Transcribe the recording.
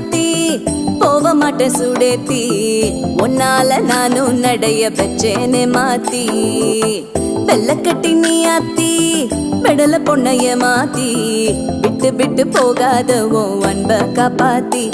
மாத்தி போக மாட்டேன் சுடேத்தி உன்னால நானும் நடைய பெச்சேனே மாத்தி வெள்ளக்கட்டி நீ ஆத்தி பெடல பொண்ணைய மாத்தி விட்டு விட்டு போகாத உன் அன்ப காப்பாத்தி